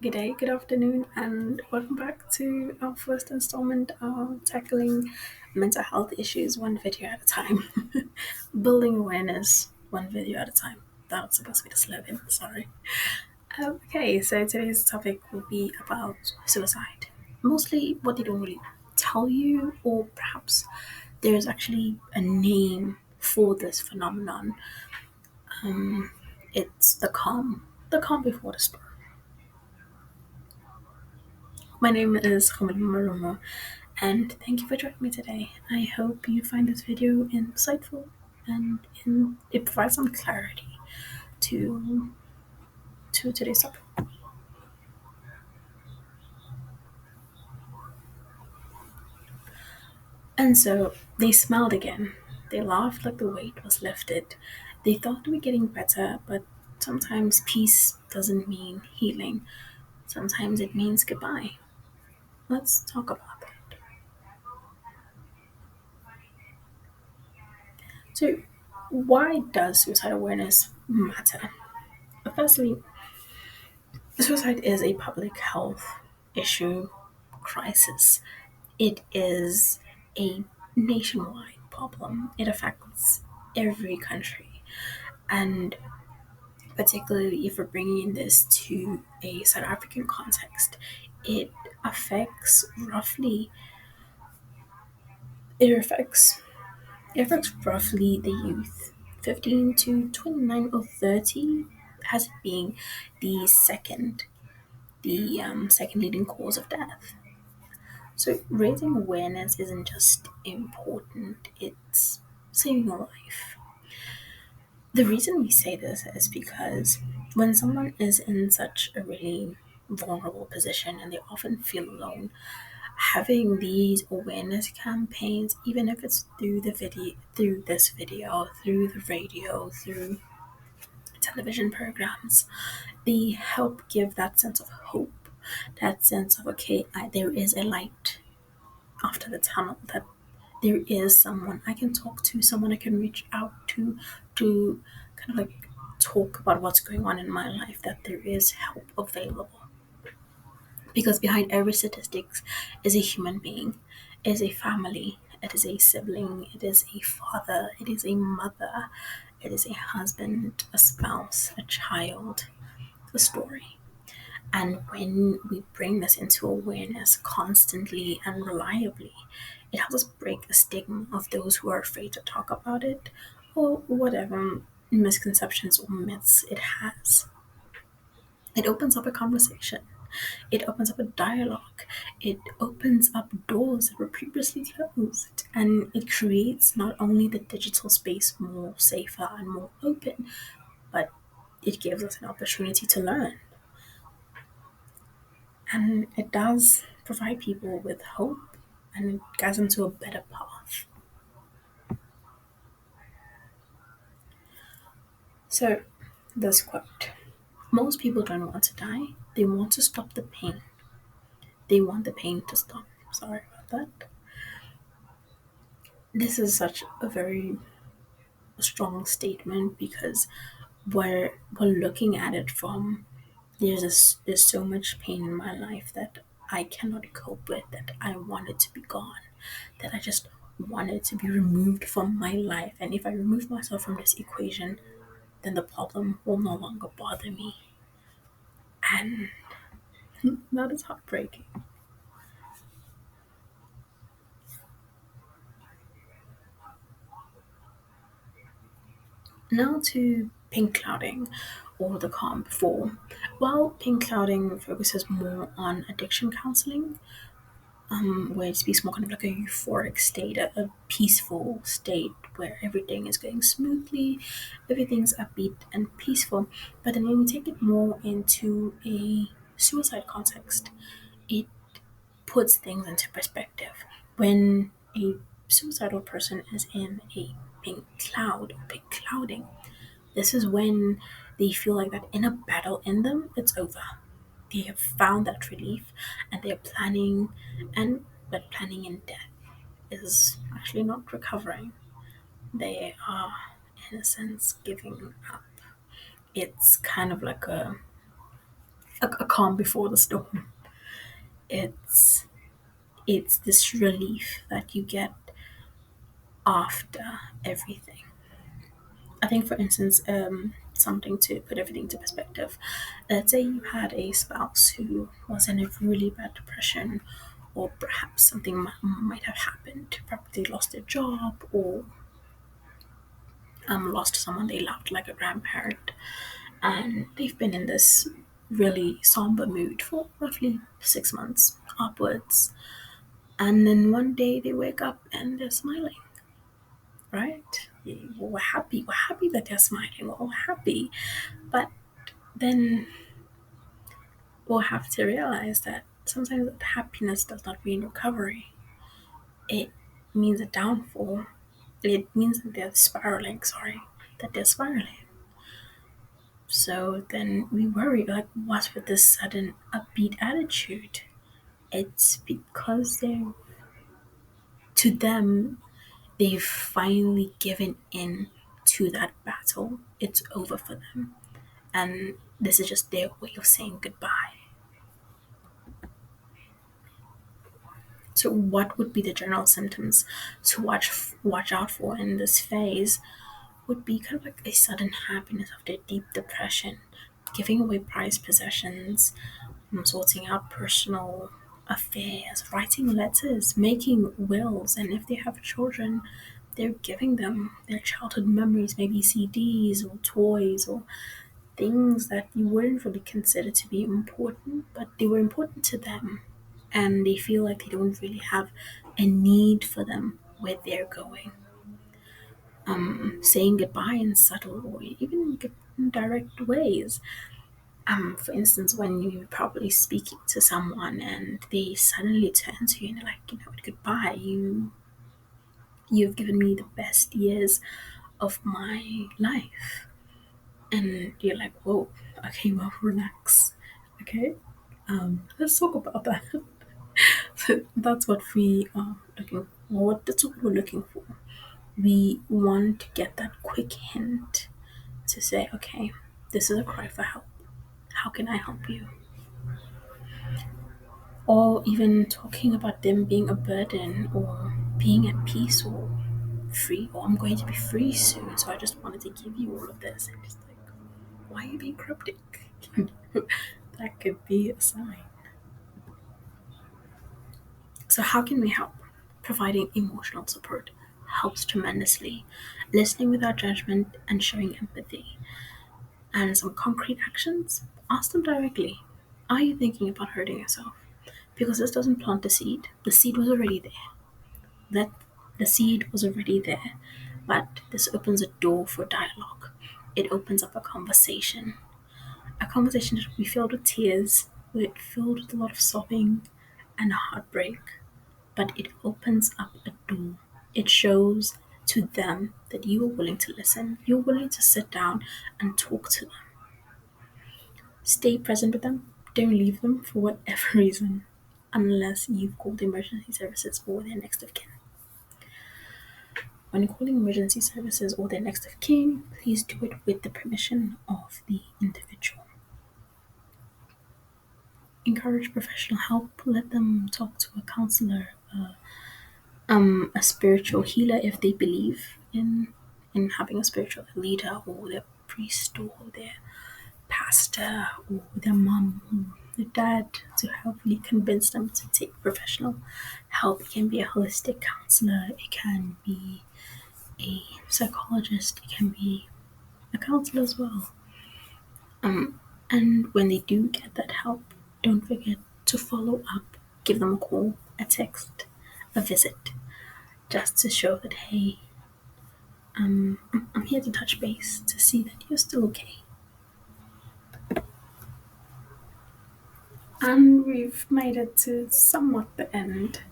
Good day, good afternoon, and welcome back to our first installment of tackling mental health issues one video at a time. Building awareness one video at a time. That was supposed to be the slogan, sorry. Okay, so today's topic will be about suicide. Mostly what they don't really tell you, or perhaps there's actually a name for this phenomenon. It's the calm before the storm. My name is Khamid Marumo, and thank you for joining me today. I hope you find this video insightful and it provides some clarity to today's topic. And so they smiled again. They laughed like the weight was lifted. They thought we were getting better, but sometimes peace doesn't mean healing. Sometimes it means goodbye. Let's talk about that. So, why does suicide awareness matter? Firstly, suicide is a public health issue crisis. It is a nationwide problem. It affects every country. And particularly if we're bringing this to a South African context, it affects roughly, it affects, it affects roughly the youth, 15 to 29 or 30, as it being the second leading cause of death. So raising awareness isn't just important, it's saving a life. The reason we say this is because when someone is in such a really vulnerable position and they often feel alone, having these awareness campaigns, even if it's through the video, through this video, through the radio, through television programs, they help give that sense of hope, that sense of, okay, there is a light after the tunnel, that there is someone I can talk to, someone I can reach out to kind of like talk about what's going on in my life, that there is help available. Because behind every statistics is a human being, is a family, it is a sibling, it is a father, it is a mother, it is a husband, a spouse, a child, a story. And when we bring this into awareness constantly and reliably, it helps us break the stigma of those who are afraid to talk about it or whatever misconceptions or myths it has. It opens up a conversation. It opens up a dialogue. It opens up doors that were previously closed. And it creates not only the digital space more safer and more open, but it gives us an opportunity to learn. And it does provide people with hope and it guides them to a better path. So, this quote: most people don't want to die, they want to stop the pain. They want the pain to stop. Sorry about that. This is such a very strong statement because we're looking at it from there's so much pain in my life that I cannot cope with, that I want it to be gone, that I just want it to be removed from my life. And if I remove myself from this equation, then the problem will no longer bother me. And that is heartbreaking. Now to pink clouding or the calm before. While pink clouding focuses more on addiction counseling, where it speaks more kind of like a euphoric state, a peaceful state where everything is going smoothly, everything's upbeat and peaceful. But then when we take it more into a suicide context, it puts things into perspective. When a suicidal person is in a pink cloud or pink clouding, this is when they feel like that inner battle in them, it's over. They have found that relief and they're planning, and but planning in death is actually not recovering. They are, in a sense, giving up. It's kind of like a a calm before the storm. It's it's this relief that you get after everything. I think, for instance, something to put everything into perspective. Let's say you had a spouse who was in a really bad depression, or perhaps something might have happened. Perhaps they lost their job, or lost someone they loved, like a grandparent, and they've been in this really somber mood for roughly 6 months upwards. And then one day they wake up and they're smiling, right? We're happy that they're smiling, we're all happy. But then we'll have to realize that sometimes that happiness does not mean recovery. It means a downfall. It means that they're spiraling, sorry, that they're spiraling. So then we worry, like, what's with this sudden upbeat attitude? It's because to them, they've finally given in to that battle. It's over for them. And this is just their way of saying goodbye. So, what would be the general symptoms to watch out for in this phase? Would be kind of like a sudden happiness after deep depression, giving away prized possessions, sorting out personal affairs, writing letters, making wills, and if they have children, they're giving them their childhood memories, maybe CDs or toys or things that you wouldn't really consider to be important, but they were important to them. And they feel like they don't really have a need for them where they're going. Saying goodbye in subtle or even direct ways. For instance, when you're probably speaking to someone and they suddenly turn to you and they're like, you know what, goodbye. You've given me the best years of my life. And you're like, whoa, okay, well, relax. Okay? Let's talk about that. So that's what we are looking for. That's what we're looking for. We want to get that quick hint to say, okay, this is a cry for help. How can I help you? Or even talking about them being a burden or being at peace or free, or I'm going to be free soon, so I just wanted to give you all of this. And just like, why are you being cryptic? That could be a sign. So, how can we help? Providing emotional support helps tremendously. Listening without judgment and showing empathy. And some concrete actions, ask them directly. Are you thinking about hurting yourself? Because this doesn't plant the seed. The seed was already there. That the seed was already there. But this opens a door for dialogue. It opens up a conversation. A conversation that will be filled with tears, filled with a lot of sobbing and heartbreak. But it opens up a door. It shows to them that you are willing to listen. You're willing to sit down and talk to them. Stay present with them. Don't leave them for whatever reason, unless you've called emergency services or their next of kin. When calling emergency services or their next of kin, please do it with the permission of the individual. Encourage professional help. Let them talk to a counselor, a spiritual healer if they believe in having a spiritual leader or their priest or their pastor or their mom or their dad to hopefully convince them to take professional help. It can be a holistic counselor, it can be a psychologist, it can be a counselor as well. And when they do get that help, don't forget to follow up. Give them a call, a text, a visit, just to show that, hey, I'm here to touch base to see that you're still okay. And we've made it to somewhat the end.